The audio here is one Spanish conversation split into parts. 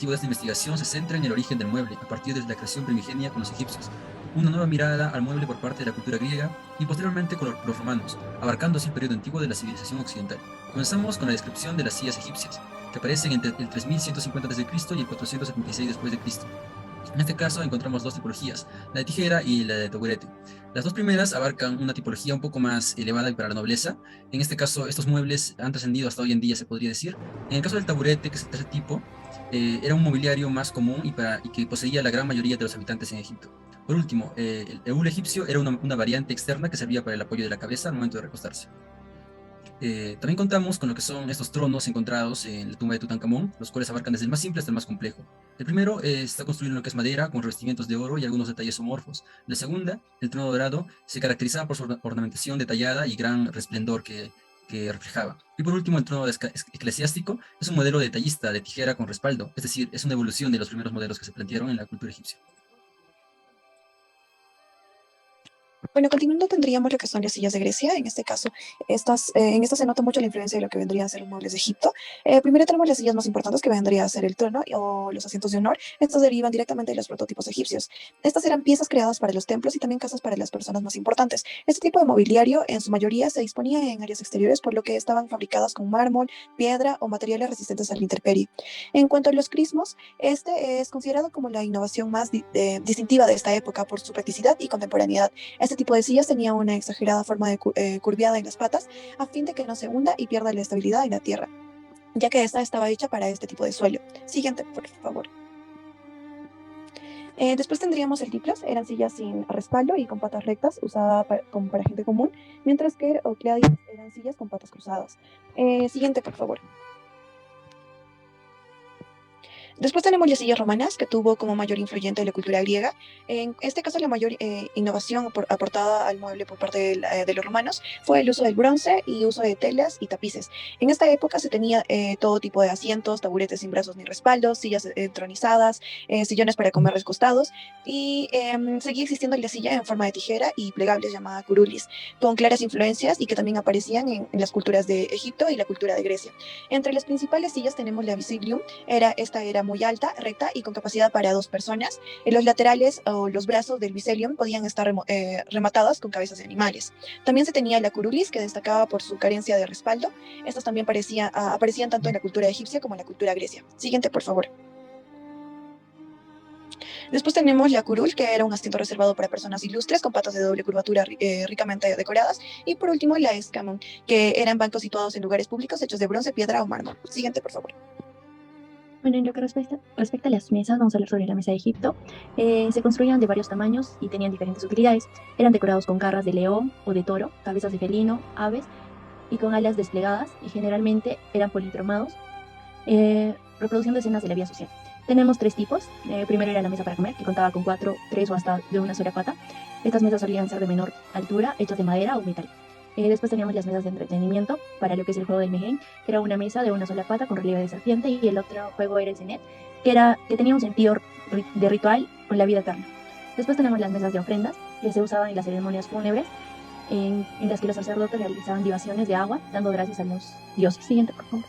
objetivo de esta investigación se centra en el origen del mueble, a partir de la creación primigenia con los egipcios, una nueva mirada al mueble por parte de la cultura griega y posteriormente con los romanos, abarcando así el periodo antiguo de la civilización occidental. Comenzamos con la descripción de las sillas egipcias, que aparecen entre el 3150 a.C. y el 476 después de Cristo. En este caso encontramos dos tipologías, la de tijera y la de taburete. Las dos primeras abarcan una tipología un poco más elevada y para la nobleza. En este caso, estos muebles han trascendido hasta hoy en día, se podría decir. En el caso del taburete, que es el tercer tipo, era un mobiliario más común y que poseía la gran mayoría de los habitantes en Egipto. Por último, el eul egipcio era una variante externa que servía para el apoyo de la cabeza al momento de recostarse. También contamos con lo que son estos tronos encontrados en la tumba de Tutankamón, los cuales abarcan desde el más simple hasta el más complejo. El primero está construido en lo que es madera, con revestimientos de oro y algunos detalles zoomorfos. La segunda, el trono dorado, se caracterizaba por su ornamentación detallada y gran resplendor que reflejaba. Y por último, el trono eclesiástico es un modelo detallista de tijera con respaldo, es decir, es una evolución de los primeros modelos que se plantearon en la cultura egipcia. Bueno, continuando tendríamos lo que son las sillas de Grecia. En este caso, en estas se nota mucho la influencia de lo que vendrían a ser los muebles de Egipto. Primero tenemos las sillas más importantes que vendría a ser el trono o los asientos de honor. Estos derivan directamente de los prototipos egipcios. Estas eran piezas creadas para los templos y también casas para las personas más importantes. Este tipo de mobiliario en su mayoría se disponía en áreas exteriores, por lo que estaban fabricadas con mármol, piedra o materiales resistentes a la intemperie. En cuanto a los crismos, este es considerado como la innovación más distintiva de esta época por su practicidad y contemporaneidad. Este tipo de sillas tenía una exagerada forma de curviada en las patas a fin de que no se hunda y pierda la estabilidad en la tierra, ya que esta estaba hecha para este tipo de suelo. Siguiente, por favor. Después tendríamos el tiplas, eran sillas sin respaldo y con patas rectas, usada como para gente común, mientras que Ocleadias eran sillas con patas cruzadas. Siguiente, por favor. Después tenemos las sillas romanas, que tuvo como mayor influyente de la cultura griega. En este caso, la mayor innovación aportada al mueble por parte de los romanos fue el uso del bronce y uso de telas y tapices. En esta época se tenía todo tipo de asientos, taburetes sin brazos ni respaldos, sillas entronizadas, sillones para comer recostados y seguía existiendo la silla en forma de tijera y plegables llamada curulis, con claras influencias y que también aparecían en las culturas de Egipto y la cultura de Grecia. Entre las principales sillas tenemos la visiglium. Esta era muy alta, recta y con capacidad para dos personas. En los laterales o los brazos del Viselium podían estar rematadas con cabezas de animales. También se tenía la curulis, que destacaba por su carencia de respaldo. Estas también aparecían tanto en la cultura egipcia como en la cultura grecia. Siguiente, por favor. Después tenemos la curul, que era un asiento reservado para personas ilustres con patas de doble curvatura ricamente decoradas. Y por último, la escamon, que eran bancos situados en lugares públicos hechos de bronce, piedra o mármol. Siguiente, por favor. Bueno, en lo que respecta a las mesas, vamos a hablar sobre la mesa de Egipto. Se construían de varios tamaños y tenían diferentes utilidades. Eran decorados con garras de león o de toro, cabezas de felino, aves y con alas desplegadas, y generalmente eran policromados, reproduciendo escenas de la vida social. Tenemos tres tipos. Primero era la mesa para comer, que contaba con 4, 3 o hasta de una sola pata. Estas mesas solían ser de menor altura, hechas de madera o metal. Después teníamos las mesas de entretenimiento para lo que es el juego del Mehen, que era una mesa de una sola pata con relieve de serpiente, y el otro juego era el Zenet, que tenía un sentido de ritual con la vida eterna. Después tenemos las mesas de ofrendas, que se usaban en las ceremonias fúnebres, en las que los sacerdotes realizaban libaciones de agua, dando gracias a los dioses. Siguiente, por favor.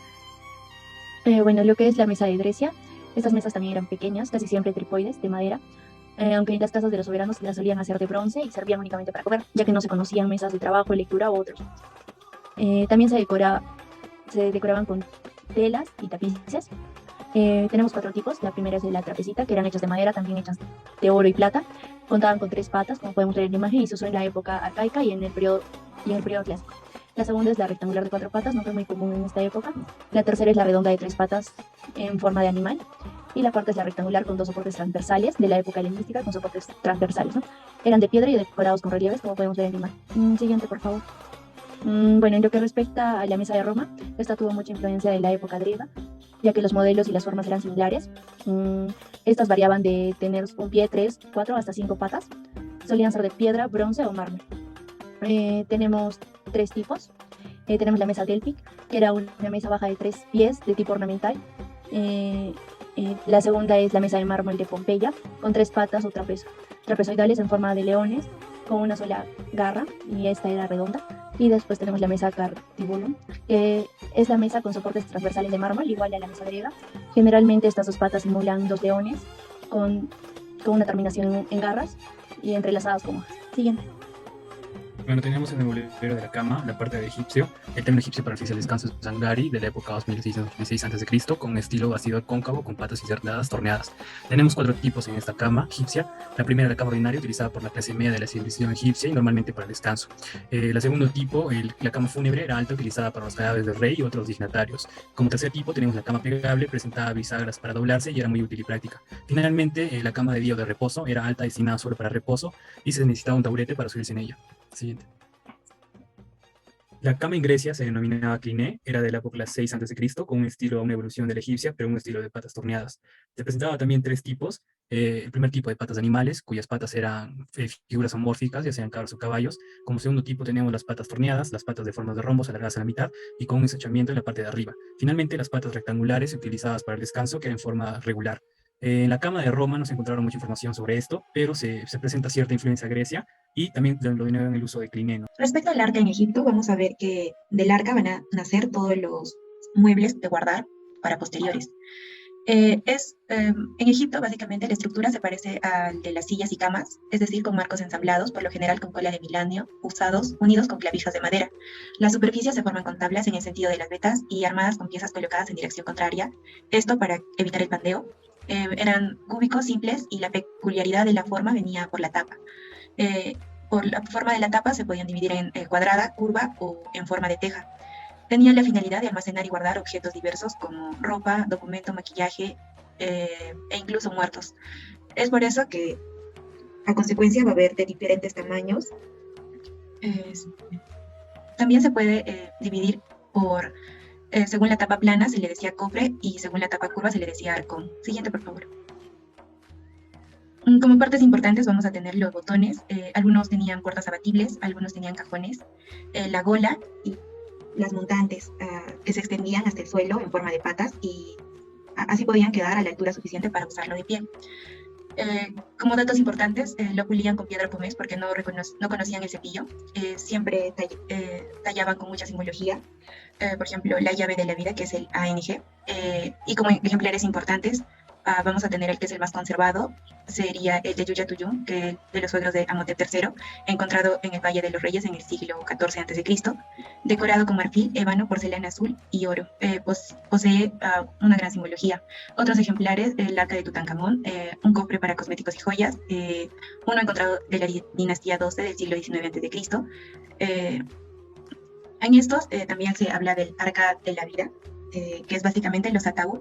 Bueno, lo que es la mesa de Grecia, estas mesas también eran pequeñas, casi siempre tripoides, de madera, aunque en las casas de los soberanos las solían hacer de bronce y servían únicamente para comer, ya que no se conocían mesas de trabajo, lectura u otros. También se decoraban con telas y tapices. Tenemos 4 tipos. La primera es la trapecita, que eran hechas de madera, también hechas de oro y plata. Contaban con 3 patas, como podemos ver en la imagen, y se usó en la época arcaica y en el periodo clásico. La segunda es la rectangular de 4 patas, no fue muy común en esta época. La tercera es la redonda de 3 patas en forma de animal. Y la cuarta es la rectangular con 2 soportes transversales de la época helenística, con soportes transversales, ¿no? Eran de piedra y decorados con relieves, como podemos ver en la imagen. Siguiente, por favor. Bueno, en lo que respecta a la mesa de Roma, esta tuvo mucha influencia de la época griega, ya que los modelos y las formas eran similares. Estas variaban de tener un pie, 3, 4 hasta 5 patas. Solían ser de piedra, bronce o mármol. Tenemos 3 tipos. Tenemos la mesa Delphic, que era una mesa baja de 3 pies de tipo ornamental. La segunda es la mesa de mármol de Pompeya, con 3 patas o trapezoidales en forma de leones, con una sola garra, y esta era redonda. Y después tenemos la mesa cartibulum, que es la mesa con soportes transversales de mármol, igual a la mesa griega. Generalmente estas dos patas simulan dos leones con, con una terminación en garras y entrelazadas con hojas. Siguiente. Bueno, tenemos en el mobiliario de la cama la parte de egipcio. El término egipcio para referirse al descanso es Sangari, de la época 2626 a.C., con un estilo bastidor cóncavo con patas insertadas torneadas. Tenemos 4 tipos en esta cama egipcia. La primera, la cama ordinaria, utilizada por la clase media de la civilización egipcia y normalmente para el descanso. La segundo tipo, la cama fúnebre, era alta, utilizada para los cadáveres del rey y otros dignatarios. Como tercer tipo, tenemos la cama plegable, presentaba bisagras para doblarse y era muy útil y práctica. Finalmente, la cama de día o de reposo era alta, destinada solo para reposo y se necesitaba un taburete para subirse en ella. Siguiente. La cama en Grecia se denominaba cliné, era de la época 6 a.C., con un estilo, una evolución de la egipcia, pero un estilo de patas torneadas. Se presentaba también 3 tipos. El primer tipo de patas de animales, cuyas patas eran figuras amórficas, ya sean cabras o caballos. Como segundo tipo tenemos las patas torneadas, las patas de formas de rombos alargadas a la mitad y con un ensanchamiento en la parte de arriba. Finalmente, las patas rectangulares utilizadas para el descanso, que eran en forma regular. En la cama de Roma no se encontraron mucha información sobre esto, pero se presenta cierta influencia grecia y también lo dinero en el uso de clineno. Respecto al arca en Egipto, vamos a ver que del arca van a nacer todos los muebles de guardar para posteriores. En Egipto, básicamente, la estructura se parece al de las sillas y camas, es decir, con marcos ensamblados, por lo general con cola de milanio, unidos con clavijas de madera. Las superficies se forman con tablas en el sentido de las vetas y armadas con piezas colocadas en dirección contraria, esto para evitar el pandeo. Eran cúbicos simples y la peculiaridad de la forma venía por la tapa. Por la forma de la tapa se podían dividir en cuadrada, curva o en forma de teja. Tenían la finalidad de almacenar y guardar objetos diversos como ropa, documento, maquillaje e incluso muertos. Es por eso que a consecuencia va a haber de diferentes tamaños. También se puede dividir por, según la tapa plana se le decía cofre y según la tapa curva se le decía arcón. Siguiente, por favor. Como partes importantes vamos a tener los botones. Algunos tenían puertas abatibles, algunos tenían cajones, la gola y las montantes que se extendían hasta el suelo en forma de patas y así podían quedar a la altura suficiente para usarlo de pie. Como datos importantes, lo pulían con piedra pómez porque no conocían el cepillo. Siempre tallaban con mucha simbología. Por ejemplo, la llave de la vida, que es el ANG. Y como ejemplares importantes, vamos a tener el que es el más conservado, sería el de Yuya Tuyum, que es de los suegros de Amhotep III, encontrado en el Valle de los Reyes en el siglo XIV a.C., decorado con marfil, ébano, porcelana azul y oro. Posee una gran simbología. Otros ejemplares, el arca de Tutankamón, un cofre para cosméticos y joyas, uno encontrado de la dinastía XII del siglo XIX a.C. En estos también se habla del arca de la vida, que es básicamente los ataúd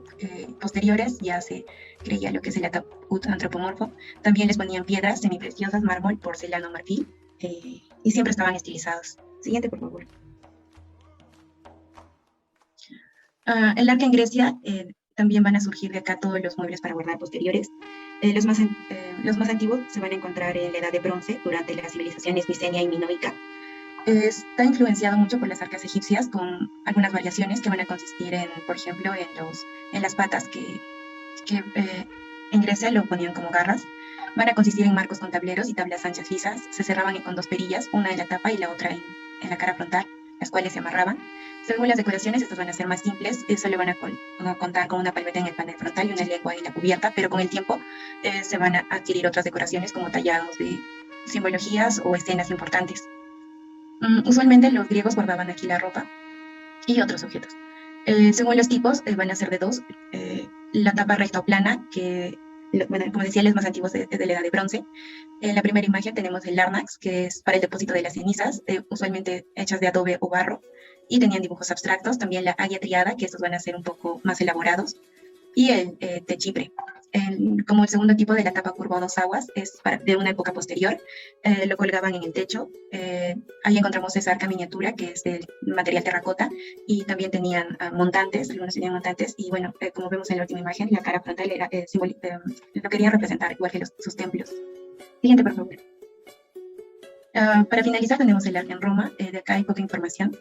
posteriores, ya se creía lo que es el ataúd antropomorfo. También les ponían piedras semipreciosas, mármol, porcelana, marfil, y siempre estaban estilizados. Siguiente, por favor. El arca en Grecia, también van a surgir de acá todos los muebles para guardar posteriores. Los más antiguos se van a encontrar en la Edad de Bronce, durante las civilizaciones micenia y minoica. Está influenciado mucho por las arcas egipcias, con algunas variaciones que van a consistir en, por ejemplo, en las patas que en Grecia lo ponían como garras. Van a consistir en marcos con tableros y tablas anchas lisas. Se cerraban con 2 perillas, una en la tapa y la otra en la cara frontal, las cuales se amarraban. Según las decoraciones, estas van a ser más simples. Solo van a contar con una palmeta en el panel frontal y una lengua en la cubierta, pero con el tiempo se van a adquirir otras decoraciones como tallados de simbologías o escenas importantes. Usualmente los griegos guardaban aquí la ropa y otros objetos. Según los tipos, van a ser de 2. La tapa recta o plana, que, bueno, como decía, los más antiguos de la Edad de Bronce. En la primera imagen tenemos el Larnax, que es para el depósito de las cenizas, usualmente hechas de adobe o barro, y tenían dibujos abstractos. También la águila triada, que estos van a ser un poco más elaborados, y el techipre. Como el segundo tipo de la tapa curva o 2 aguas, es de una época posterior, lo colgaban en el techo. Ahí encontramos esa arca miniatura, que es del material terracota, y también tenían montantes, algunos tenían montantes, y bueno, como vemos en la última imagen, la cara frontal era lo querían representar, igual que sus templos. Siguiente, por favor. Para finalizar, tenemos el arca en Roma. De acá hay poca información,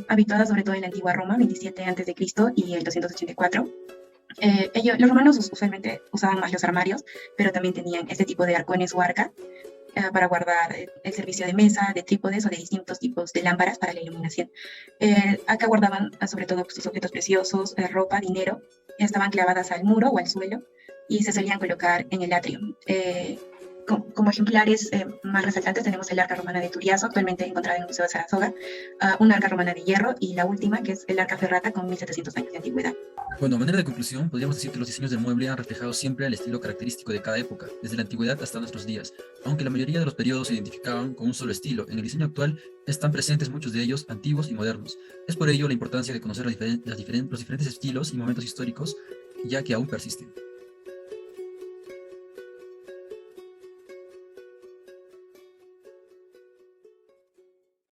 habituada sobre todo en la antigua Roma, 27 a.C. y el 284. Los romanos usualmente usaban más los armarios, pero también tenían este tipo de arcones o arca. para guardar el servicio de mesa, de trípodes o de distintos tipos de lámparas para la iluminación. Acá guardaban sobre todo sus objetos preciosos, ropa, dinero, estaban clavadas al muro o al suelo y se solían colocar en el atrio. Como ejemplares más resaltantes tenemos el arca romana de Turiazo, actualmente encontrada en el Museo de Sarasoga, una arca romana de hierro y la última, que es el arca ferrata con 1700 años de antigüedad. Bueno, a manera de conclusión, podríamos decir que los diseños del mueble han reflejado siempre el estilo característico de cada época, desde la antigüedad hasta nuestros días. Aunque la mayoría de los periodos se identificaban con un solo estilo, en el diseño actual están presentes muchos de ellos antiguos y modernos. Es por ello la importancia de conocer los diferentes estilos y momentos históricos, ya que aún persisten.